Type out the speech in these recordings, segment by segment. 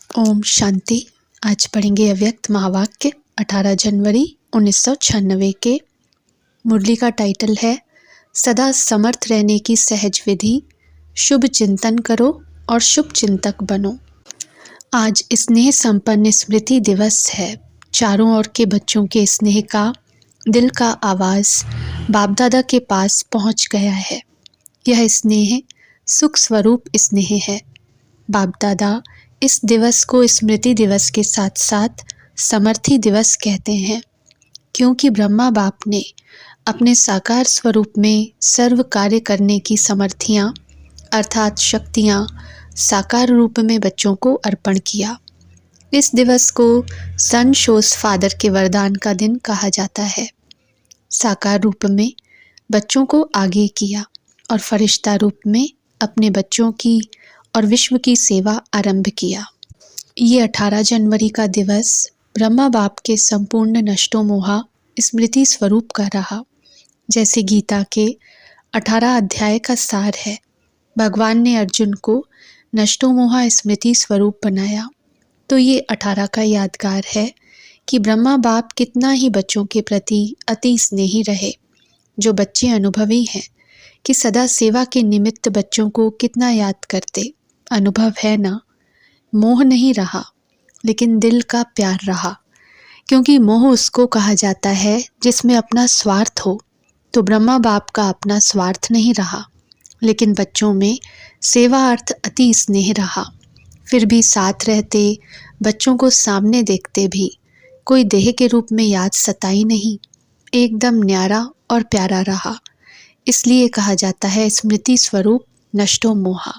ओम शांति। आज पढ़ेंगे अव्यक्त महावाक्य 18 जनवरी 1996 के। मुरली का टाइटल है सदा समर्थ रहने की सहज विधि, शुभ चिंतन करो और शुभ चिंतक बनो। आज स्नेह संपन्न स्मृति दिवस है। चारों ओर के बच्चों के स्नेह का दिल का आवाज़ बाप दादा के पास पहुंच गया है। यह स्नेह सुख स्वरूप स्नेह है। बाप दादा इस दिवस को स्मृति दिवस के साथ साथ समर्थी दिवस कहते हैं, क्योंकि ब्रह्मा बाप ने अपने साकार स्वरूप में सर्व कार्य करने की समर्थियाँ अर्थात शक्तियाँ साकार रूप में बच्चों को अर्पण किया। इस दिवस को सन शोस फादर के वरदान का दिन कहा जाता है। साकार रूप में बच्चों को आगे किया और फरिश्ता रूप में अपने बच्चों की और विश्व की सेवा आरंभ किया। ये 18 जनवरी का दिवस ब्रह्मा बाप के संपूर्ण नष्टो मोहा स्मृति स्वरूप का रहा। जैसे गीता के 18 अध्याय का सार है, भगवान ने अर्जुन को नष्टो मोहा स्मृति स्वरूप बनाया। तो ये 18 का यादगार है कि ब्रह्मा बाप कितना ही बच्चों के प्रति अति स्नेही रहे। जो बच्चे अनुभवी हैं कि सदा सेवा के निमित्त बच्चों को कितना याद करते, अनुभव है ना। मोह नहीं रहा लेकिन दिल का प्यार रहा, क्योंकि मोह उसको कहा जाता है जिसमें अपना स्वार्थ हो। तो ब्रह्मा बाप का अपना स्वार्थ नहीं रहा, लेकिन बच्चों में सेवा अर्थ अति स्नेह रहा। फिर भी साथ रहते, बच्चों को सामने देखते भी कोई देह के रूप में याद सताई नहीं, एकदम न्यारा और प्यारा रहा। इसलिए कहा जाता है स्मृति स्वरूप नष्टो मोहा।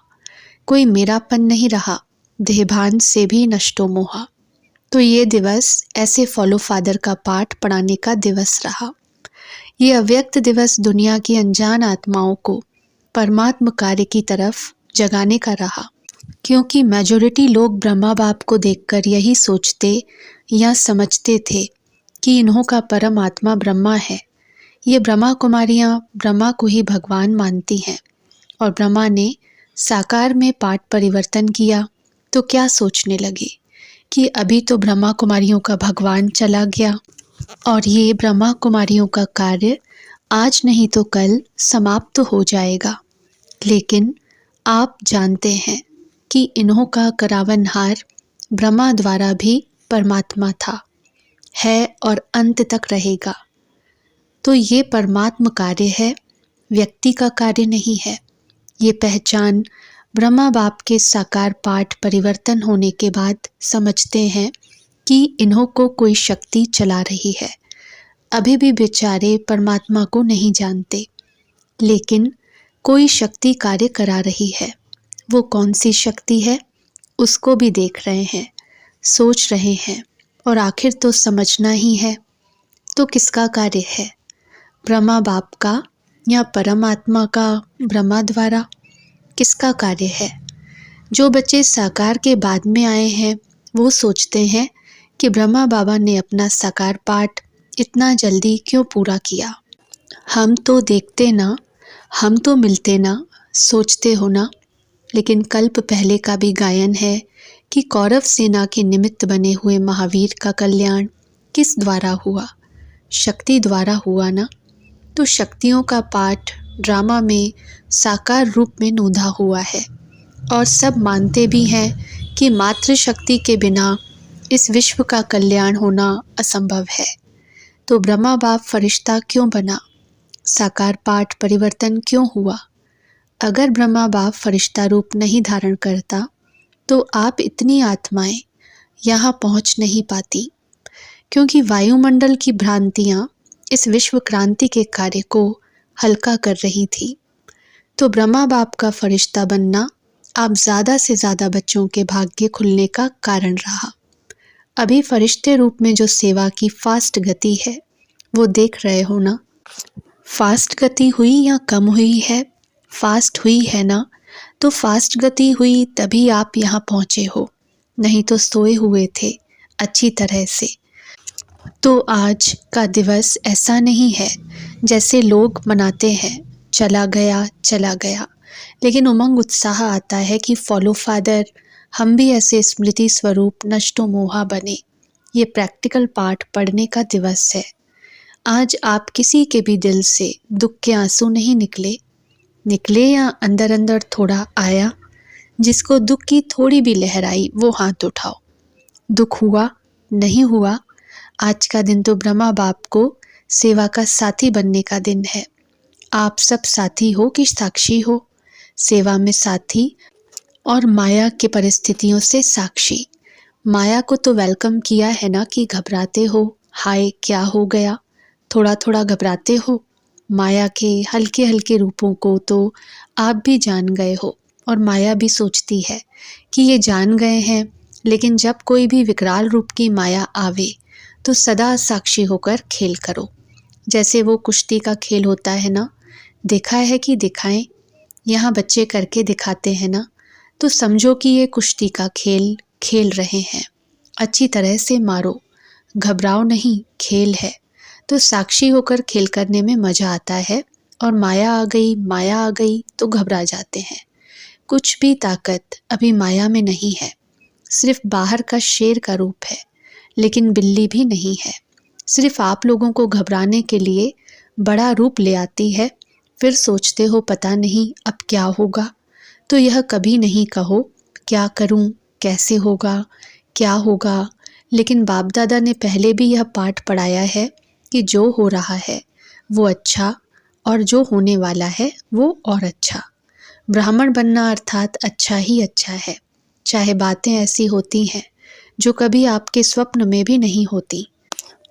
कोई मेरापन नहीं रहा, देहभान से भी नष्टो मोहा। तो ये दिवस ऐसे फॉलो फादर का पाठ पढ़ाने का दिवस रहा। ये अव्यक्त दिवस दुनिया की अनजान आत्माओं को परमात्म कार्य की तरफ जगाने का रहा, क्योंकि मेजॉरिटी लोग ब्रह्मा बाप को देखकर यही सोचते या समझते थे कि इन्हों का परम आत्मा ब्रह्मा है। ये ब्रह्मा कुमारियाँ ब्रह्मा को ही भगवान मानती हैं, और ब्रह्मा ने साकार में पाठ परिवर्तन किया तो क्या सोचने लगे कि अभी तो ब्रह्मा कुमारियों का भगवान चला गया और ये ब्रह्मा कुमारियों का कार्य आज नहीं तो कल समाप्त हो जाएगा। लेकिन आप जानते हैं कि इन्हों का करावनहार ब्रह्मा द्वारा भी परमात्मा था, है और अंत तक रहेगा। तो ये परमात्म कार्य है, व्यक्ति का कार्य नहीं है। ये पहचान ब्रह्मा बाप के साकार पाठ परिवर्तन होने के बाद समझते हैं कि इन्हों को कोई शक्ति चला रही है। अभी भी बेचारे परमात्मा को नहीं जानते, लेकिन कोई शक्ति कार्य करा रही है। वो कौन सी शक्ति है उसको भी देख रहे हैं, सोच रहे हैं, और आखिर तो समझना ही है। तो किसका कार्य है, ब्रह्मा बाप का या परमात्मा का ब्रह्मा द्वारा? किसका कार्य है? जो बच्चे साकार के बाद में आए हैं वो सोचते हैं कि ब्रह्मा बाबा ने अपना साकार पाठ इतना जल्दी क्यों पूरा किया। हम तो देखते ना, हम तो मिलते ना, सोचते हो ना। लेकिन कल्प पहले का भी गायन है कि कौरव सेना के निमित्त बने हुए महावीर का कल्याण किस द्वारा हुआ? शक्ति द्वारा हुआ ना। तो शक्तियों का पाठ ड्रामा में साकार रूप में नोंधा हुआ है, और सब मानते भी हैं कि मातृ शक्ति के बिना इस विश्व का कल्याण होना असंभव है। तो ब्रह्मा बाप फरिश्ता क्यों बना? साकार पाठ परिवर्तन क्यों हुआ? अगर ब्रह्मा बाप फरिश्ता रूप नहीं धारण करता तो आप इतनी आत्माएं यहाँ पहुँच नहीं पाती, क्योंकि वायुमंडल की भ्रांतियाँ इस विश्व क्रांति के कार्य को हल्का कर रही थी। तो ब्रह्मा बाप का फरिश्ता बनना आप ज़्यादा से ज़्यादा बच्चों के भाग्य खुलने का कारण रहा। अभी फरिश्ते रूप में जो सेवा की फास्ट गति है वो देख रहे हो ना। फास्ट गति हुई या कम हुई है? फास्ट हुई है ना। तो फास्ट गति हुई तभी आप यहाँ पहुँचे हो, नहीं तो सोए हुए थे अच्छी तरह से। तो आज का दिवस ऐसा नहीं है जैसे लोग मनाते हैं, चला गया चला गया, लेकिन उमंग उत्साह आता है कि फॉलो फादर हम भी ऐसे स्मृति स्वरूप नष्टो मोहा बने। ये प्रैक्टिकल पाठ पढ़ने का दिवस है। आज आप किसी के भी दिल से दुख के आंसू नहीं निकले या अंदर अंदर थोड़ा आया, जिसको दुख की थोड़ी भी लहर आई वो हाथ उठाओ। दुख हुआ नहीं हुआ, आज का दिन तो ब्रह्मा बाप को सेवा का साथी बनने का दिन है। आप सब साथी हो कि साक्षी हो? सेवा में साथी और माया के परिस्थितियों से साक्षी। माया को तो वेलकम किया है ना कि घबराते हो, हाय क्या हो गया, थोड़ा थोड़ा घबराते हो। माया के हल्के हल्के रूपों को तो आप भी जान गए हो, और माया भी सोचती है कि ये जान गए हैं, लेकिन जब कोई भी विकराल रूप की माया आवे तो सदा साक्षी होकर खेल करो। जैसे वो कुश्ती का खेल होता है ना, देखा है कि दिखाएं, यहाँ बच्चे करके दिखाते हैं ना, तो समझो कि ये कुश्ती का खेल खेल रहे हैं। अच्छी तरह से मारो, घबराओ नहीं, खेल है। तो साक्षी होकर खेल करने में मज़ा आता है, और माया आ गई तो घबरा जाते हैं। कुछ भी ताकत अभी माया में नहीं है, सिर्फ बाहर का शेर का रूप है, लेकिन बिल्ली भी नहीं है। सिर्फ आप लोगों को घबराने के लिए बड़ा रूप ले आती है। फिर सोचते हो पता नहीं अब क्या होगा, तो यह कभी नहीं कहो क्या करूं, कैसे होगा, क्या होगा। लेकिन बाप दादा ने पहले भी यह पाठ पढ़ाया है कि जो हो रहा है वो अच्छा, और जो होने वाला है वो और अच्छा। ब्राह्मण बनना अर्थात अच्छा ही अच्छा है, चाहे बातें ऐसी होती हैं जो कभी आपके स्वप्न में भी नहीं होती,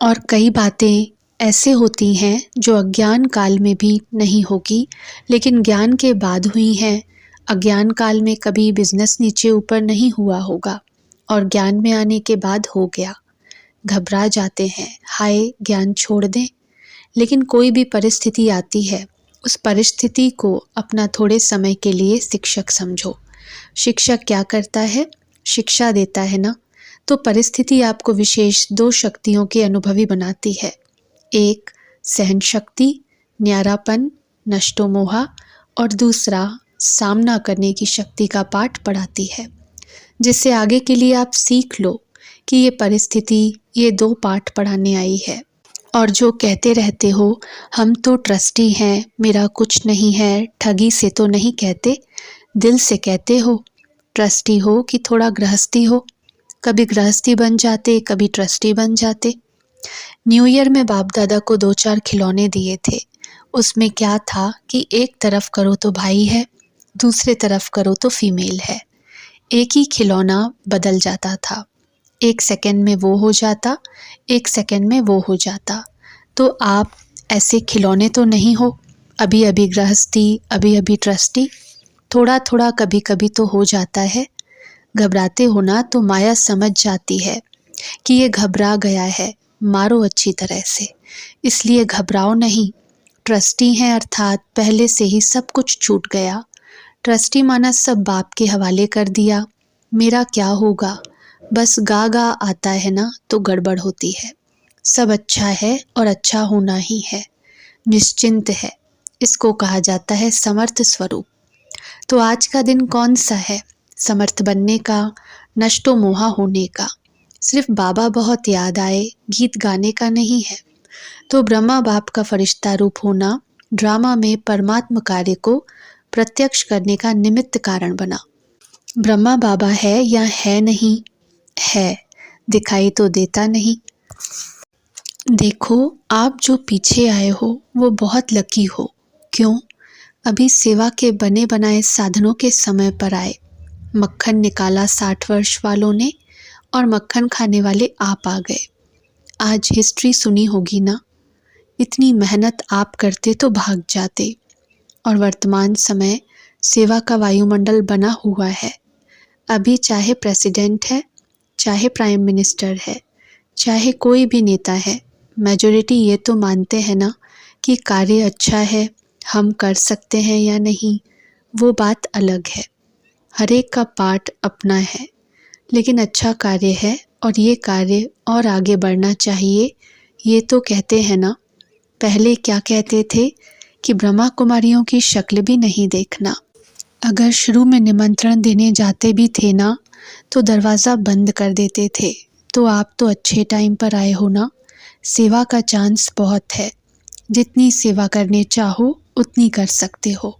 और कई बातें ऐसे होती हैं जो अज्ञान काल में भी नहीं होगी, लेकिन ज्ञान के बाद हुई हैं। अज्ञान काल में कभी बिजनेस नीचे ऊपर नहीं हुआ होगा, और ज्ञान में आने के बाद हो गया। घबरा जाते हैं, हाय ज्ञान छोड़ दें। लेकिन कोई भी परिस्थिति आती है, उस परिस्थिति को अपना थोड़े समय के लिए शिक्षक समझो। शिक्षक क्या करता है? शिक्षा देता है ना। तो परिस्थिति आपको विशेष दो शक्तियों के अनुभवी बनाती है। एक सहन शक्ति, न्यारापन, नष्टो मोहा, और दूसरा सामना करने की शक्ति का पाठ पढ़ाती है, जिससे आगे के लिए आप सीख लो कि ये परिस्थिति ये दो पाठ पढ़ाने आई है। और जो कहते रहते हो हम तो ट्रस्टी हैं, मेरा कुछ नहीं है, ठगी से तो नहीं कहते, दिल से कहते हो। ट्रस्टी हो कि थोड़ा गृहस्थी हो? कभी गृहस्थी बन जाते, कभी ट्रस्टी बन जाते। न्यू ईयर में बाप दादा को 2-4 खिलौने दिए थे। उसमें क्या था कि एक तरफ करो तो भाई है, दूसरे तरफ करो तो फीमेल है। एक ही खिलौना बदल जाता था, एक सेकंड में वो हो जाता, एक सेकंड में वो हो जाता। तो आप ऐसे खिलौने तो नहीं हो, अभी अभी गृहस्थी, अभी अभी ट्रस्टी, थोड़ा थोड़ा कभी कभी तो हो जाता है। घबराते हो ना, तो माया समझ जाती है कि ये घबरा गया है, मारो अच्छी तरह से। इसलिए घबराओ नहीं। ट्रस्टी हैं अर्थात पहले से ही सब कुछ छूट गया। ट्रस्टी माना सब बाप के हवाले कर दिया। मेरा क्या होगा, बस गा गा आता है ना तो गड़बड़ होती है। सब अच्छा है और अच्छा होना ही है, निश्चिंत है। इसको कहा जाता है समर्थ स्वरूप। तो आज का दिन कौन सा है? समर्थ बनने का, नष्टो मोहा होने का। सिर्फ बाबा बहुत याद आए गीत गाने का नहीं है। तो ब्रह्मा बाप का फरिश्ता रूप होना ड्रामा में परमात्म कार्य को प्रत्यक्ष करने का निमित्त कारण बना। ब्रह्मा बाबा है या है नहीं? है, दिखाई तो देता नहीं। देखो, आप जो पीछे आए हो वो बहुत लकी हो। क्यों? अभी सेवा के बने बनाए साधनों के समय पर आए। मक्खन निकाला 60 वर्ष वालों ने, और मक्खन खाने वाले आप आ गए। आज हिस्ट्री सुनी होगी ना, इतनी मेहनत आप करते तो भाग जाते। और वर्तमान समय सेवा का वायुमंडल बना हुआ है। अभी चाहे प्रेसिडेंट है, चाहे प्राइम मिनिस्टर है, चाहे कोई भी नेता है, मेजॉरिटी ये तो मानते हैं ना कि कार्य अच्छा है, हम कर सकते हैं या नहीं, वो बात अलग है। हर एक का पार्ट अपना है, लेकिन अच्छा कार्य है और ये कार्य और आगे बढ़ना चाहिए, ये तो कहते हैं ना। पहले क्या कहते थे कि ब्रह्मा कुमारियों की शक्ल भी नहीं देखना। अगर शुरू में निमंत्रण देने जाते भी थे ना, तो दरवाज़ा बंद कर देते थे। तो आप तो अच्छे टाइम पर आए हो ना। सेवा का चांस बहुत है, जितनी सेवा करने चाहो उतनी कर सकते हो।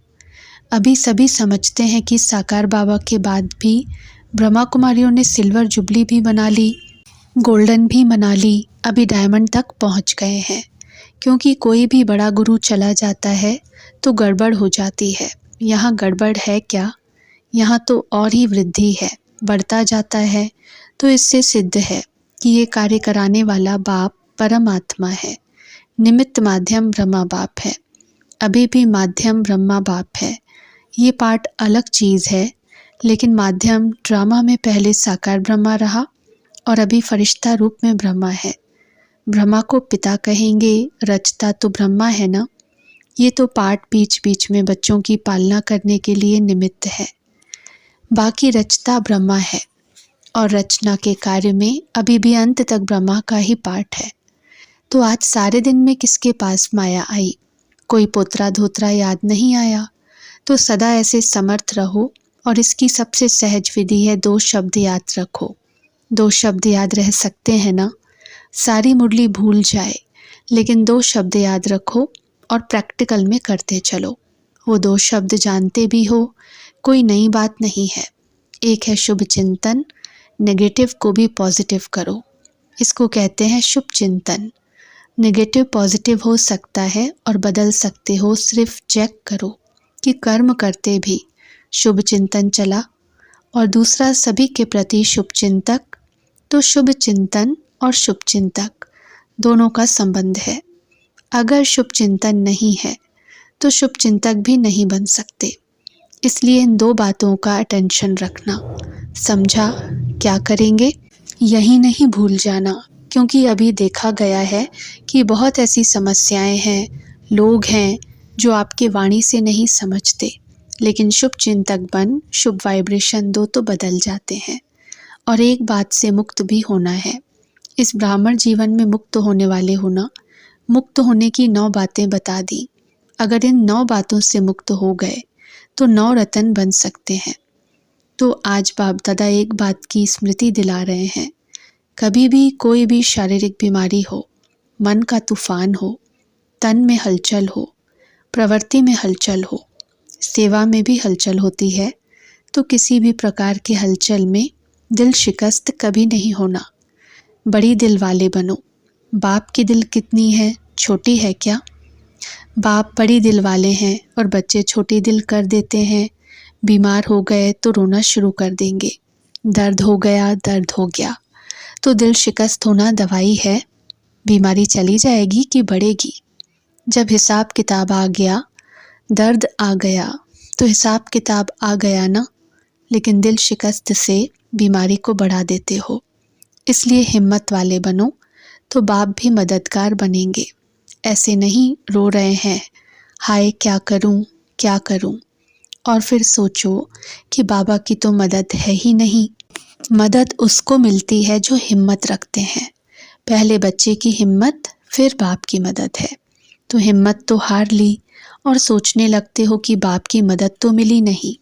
अभी सभी समझते हैं कि साकार बाबा के बाद भी ब्रह्मा कुमारियों ने सिल्वर जुबली भी बना ली, गोल्डन भी मना ली, अभी डायमंड तक पहुंच गए हैं। क्योंकि कोई भी बड़ा गुरु चला जाता है तो गड़बड़ हो जाती है। यहाँ गड़बड़ है क्या? यहाँ तो और ही वृद्धि है, बढ़ता जाता है। तो इससे सिद्ध है कि ये कार्य कराने वाला बाप परमात्मा है, निमित्त माध्यम ब्रह्मा बाप है, अभी भी माध्यम ब्रह्मा बाप है। ये पार्ट अलग चीज़ है, लेकिन माध्यम ड्रामा में पहले साकार ब्रह्मा रहा और अभी फरिश्ता रूप में ब्रह्मा है। ब्रह्मा को पिता कहेंगे, रचता तो ब्रह्मा है ना। ये तो पार्ट बीच बीच में बच्चों की पालना करने के लिए निमित्त है, बाकी रचता ब्रह्मा है और रचना के कार्य में अभी भी अंत तक ब्रह्मा का ही पार्ट है। तो आज सारे दिन में किसके पास माया आई? कोई पोतरा धोतरा याद नहीं आया। तो सदा ऐसे समर्थ रहो और इसकी सबसे सहज विधि है 2 शब्द याद रखो। 2 शब्द याद रह सकते हैं ना? सारी मुरली भूल जाए, लेकिन 2 शब्द याद रखो और प्रैक्टिकल में करते चलो। वो 2 शब्द जानते भी हो, कोई नई बात नहीं है। एक है शुभ चिंतन, नेगेटिव को भी पॉजिटिव करो। इसको कहते हैं शुभ चिंतन। नेगेटिव पॉजिटिव हो सकता है और बदल सकते हो, सिर्फ चेक करो कि कर्म करते भी शुभ चिंतन चला। और दूसरा, सभी के प्रति शुभ चिंतक। तो शुभ चिंतन और शुभ चिंतक दोनों का संबंध है। अगर शुभ चिंतन नहीं है तो शुभ चिंतक भी नहीं बन सकते। इसलिए इन 2 बातों का अटेंशन रखना। समझा? क्या करेंगे? यही नहीं भूल जाना, क्योंकि अभी देखा गया है कि बहुत ऐसी समस्याएं हैं, लोग हैं जो आपके वाणी से नहीं समझते, लेकिन शुभ चिंतक बन शुभ वाइब्रेशन दो तो बदल जाते हैं। और एक बात से मुक्त भी होना है। इस ब्राह्मण जीवन में मुक्त होने वाले हो ना। मुक्त होने की 9 बातें बता दी। अगर इन 9 बातों से मुक्त हो गए तो 9 रत्न बन सकते हैं। तो आज बाप दादा एक बात की स्मृति दिला रहे हैं, कभी भी कोई भी शारीरिक बीमारी हो, मन का तूफान हो, तन में हलचल हो, प्रवृत्ति में हलचल हो, सेवा में भी हलचल होती है, तो किसी भी प्रकार के हलचल में दिल शिकस्त कभी नहीं होना। बड़ी दिल वाले बनो। बाप की दिल कितनी है, छोटी है क्या? बाप बड़ी दिल वाले हैं और बच्चे छोटी दिल कर देते हैं। बीमार हो गए तो रोना शुरू कर देंगे। दर्द हो गया, दर्द हो गया। तो दिल शिकस्त होना दवाई है। बीमारी चली जाएगी कि बढ़ेगी? जब हिसाब किताब आ गया, दर्द आ गया, तो हिसाब किताब आ गया ना। लेकिन दिल शिकस्त से बीमारी को बढ़ा देते हो। इसलिए हिम्मत वाले बनो तो बाप भी मददगार बनेंगे। ऐसे नहीं रो रहे हैं, हाय क्या करूं, क्या करूं, और फिर सोचो कि बाबा की तो मदद है ही नहीं। मदद उसको मिलती है जो हिम्मत रखते हैं। पहले बच्चे की हिम्मत, फिर बाप की मदद है। तो हिम्मत तो हार ली और सोचने लगते हो कि बाप की मदद तो मिली नहीं,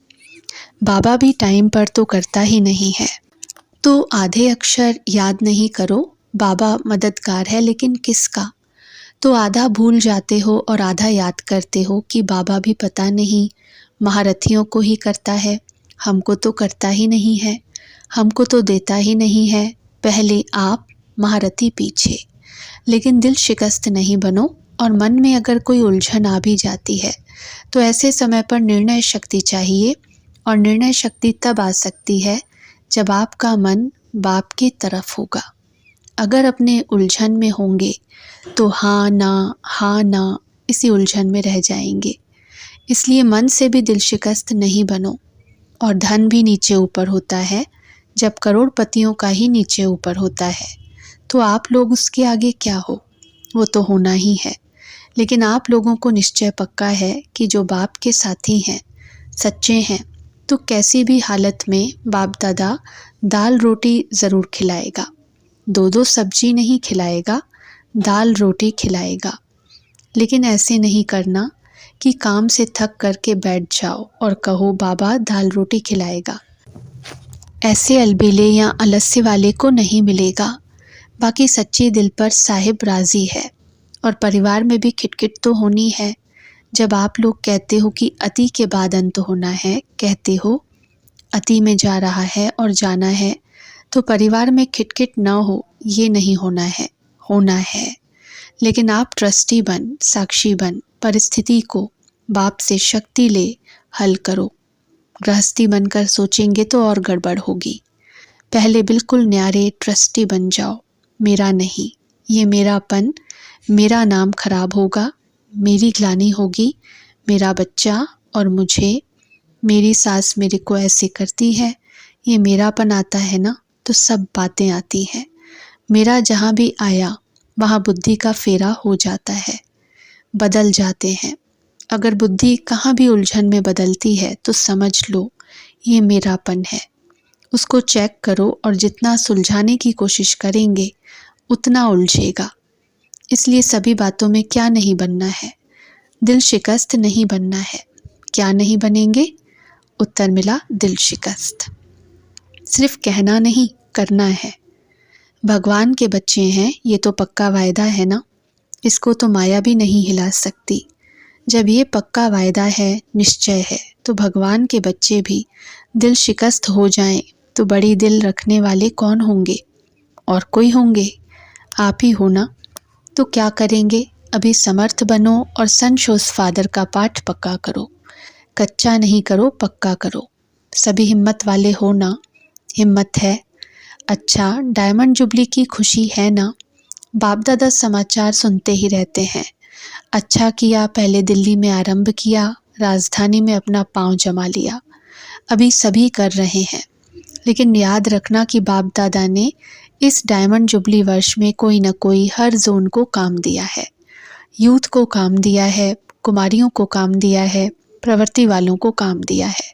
बाबा भी टाइम पर तो करता ही नहीं है। तो आधे अक्षर याद नहीं करो, बाबा मददगार है लेकिन किसका? तो आधा भूल जाते हो और आधा याद करते हो कि बाबा भी पता नहीं महारथियों को ही करता है, हमको तो करता ही नहीं है, हमको तो देता ही नहीं है। पहले आप, महारथी पीछे। लेकिन दिल शिकस्त नहीं बनो। और मन में अगर कोई उलझन आ भी जाती है तो ऐसे समय पर निर्णय शक्ति चाहिए। और निर्णय शक्ति तब आ सकती है जब आपका मन बाप की तरफ होगा। अगर अपने उलझन में होंगे तो हाँ ना इसी उलझन में रह जाएंगे। इसलिए मन से भी दिल शिकस्त नहीं बनो। और धन भी नीचे ऊपर होता है जब करोड़पतियों का ही नीचे ऊपर होता है। तो आप लोग उसके आगे क्या हो? वो तो होना ही है। लेकिन आप लोगों को निश्चय पक्का है कि जो बाप के साथी हैं, सच्चे हैं, तो कैसी भी हालत में बाप दादा दाल रोटी ज़रूर खिलाएगा। 2-2 सब्जी नहीं खिलाएगा, दाल रोटी खिलाएगा। लेकिन ऐसे नहीं करना कि काम से थक करके बैठ जाओ और कहो बाबा दाल रोटी खिलाएगा। ऐसे अलबेले या आलस्य वाले को नहीं मिलेगा। बाकी सच्चे दिल पर साहिब राजी है। और परिवार में भी खिटखिट तो होनी है। जब आप लोग कहते हो कि अति के बाद अंत होना है, कहते हो अति में जा रहा है और जाना है, तो परिवार में खिटखिट न हो ये नहीं होना है, होना है। लेकिन आप ट्रस्टी बन, साक्षी बन, परिस्थिति को बाप से शक्ति ले हल करो। गृहस्थी बनकर सोचेंगे तो और गड़बड़ होगी। पहले बिल्कुल न्यारे ट्रस्टी बन जाओ। मेरा नहीं, ये मेरापन, मेरा नाम खराब होगा, मेरी ग्लानि होगी, मेरा बच्चा और मुझे, मेरी सास मेरे को ऐसे करती है, ये मेरापन आता है ना तो सब बातें आती हैं। मेरा जहाँ भी आया वहाँ बुद्धि का फेरा हो जाता है, बदल जाते हैं। अगर बुद्धि कहाँ भी उलझन में बदलती है तो समझ लो ये मेरापन है। उसको चेक करो और जितना सुलझाने की कोशिश करेंगे उतना उलझेगा। इसलिए सभी बातों में क्या नहीं बनना है, दिल शिकस्त नहीं बनना है। क्या नहीं बनेंगे? उत्तर मिला दिल शिकस्त। सिर्फ कहना नहीं, करना है। भगवान के बच्चे हैं, ये तो पक्का वायदा है ना, इसको तो माया भी नहीं हिला सकती। जब ये पक्का वायदा है, निश्चय है, तो भगवान के बच्चे भी दिल शिकस्त हो जाएं तो बड़ी दिल रखने वाले कौन होंगे? और कोई होंगे? आप ही हो ना। तो क्या करेंगे? अभी समर्थ बनो और सन शोज फादर का पाठ पक्का करो। कच्चा नहीं करो, पक्का करो। सभी हिम्मत वाले हो ना? हिम्मत है? अच्छा, डायमंड जुबली की खुशी है ना? बाप दादा समाचार सुनते ही रहते हैं। अच्छा किया पहले दिल्ली में आरंभ किया, राजधानी में अपना पांव जमा लिया। अभी सभी कर रहे हैं। लेकिन याद रखना कि बाप दादा ने इस डायमंड जुबली वर्ष में कोई न कोई हर जोन को काम दिया है। यूथ को काम दिया है, कुमारियों को काम दिया है, प्रवृत्ति वालों को काम दिया है।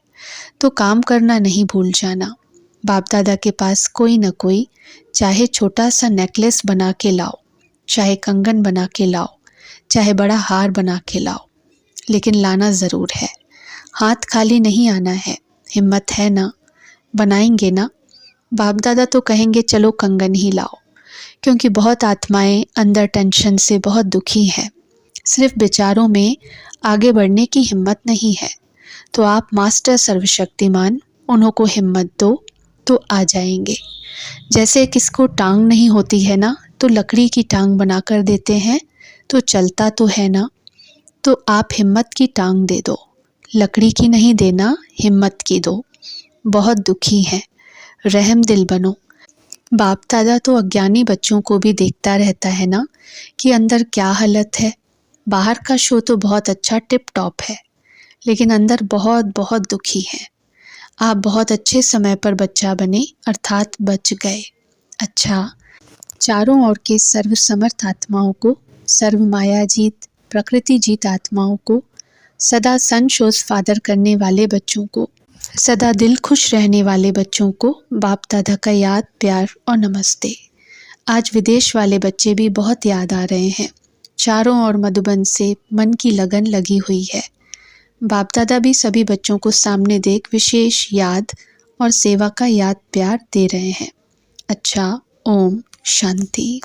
तो काम करना नहीं भूल जाना। बाप दादा के पास कोई न कोई, चाहे छोटा सा नेकलेस बना के लाओ, चाहे कंगन बना के लाओ, चाहे बड़ा हार बना के लाओ, लेकिन लाना ज़रूर है। हाथ खाली नहीं आना है। हिम्मत है ना? बनाएंगे ना? बाप दादा तो कहेंगे चलो कंगन ही लाओ, क्योंकि बहुत आत्माएं अंदर टेंशन से बहुत दुखी हैं। सिर्फ विचारों में आगे बढ़ने की हिम्मत नहीं है। तो आप मास्टर सर्वशक्तिमान, उन्हों को हिम्मत दो तो आ जाएंगे। जैसे किसको टांग नहीं होती है ना, तो लकड़ी की टांग बना कर देते हैं, तो चलता तो है ना। तो आप हिम्मत की टांग दे दो, लकड़ी की नहीं देना, हिम्मत की दो। बहुत दुखी हैं, रहम दिल बनो। बाप दादा तो अज्ञानी बच्चों को भी देखता रहता है ना कि अंदर क्या हालत है। बाहर का शो तो बहुत अच्छा टिप टॉप है, लेकिन अंदर बहुत बहुत दुखी हैं। आप बहुत अच्छे समय पर बच्चा बने, अर्थात बच गए। अच्छा, चारों ओर के सर्व समर्थ आत्माओं को, सर्व माया जीत, प्रकृति जीत आत्माओं को, सदा सन शोज फादर करने वाले बच्चों को, सदा दिल खुश रहने वाले बच्चों को बाप दादा का याद, प्यार और नमस्ते। आज विदेश वाले बच्चे भी बहुत याद आ रहे हैं। चारों ओर मधुबन से मन की लगन लगी हुई है। बाप दादा भी सभी बच्चों को सामने देख विशेष याद और सेवा का याद प्यार दे रहे हैं। अच्छा, ओम शांति।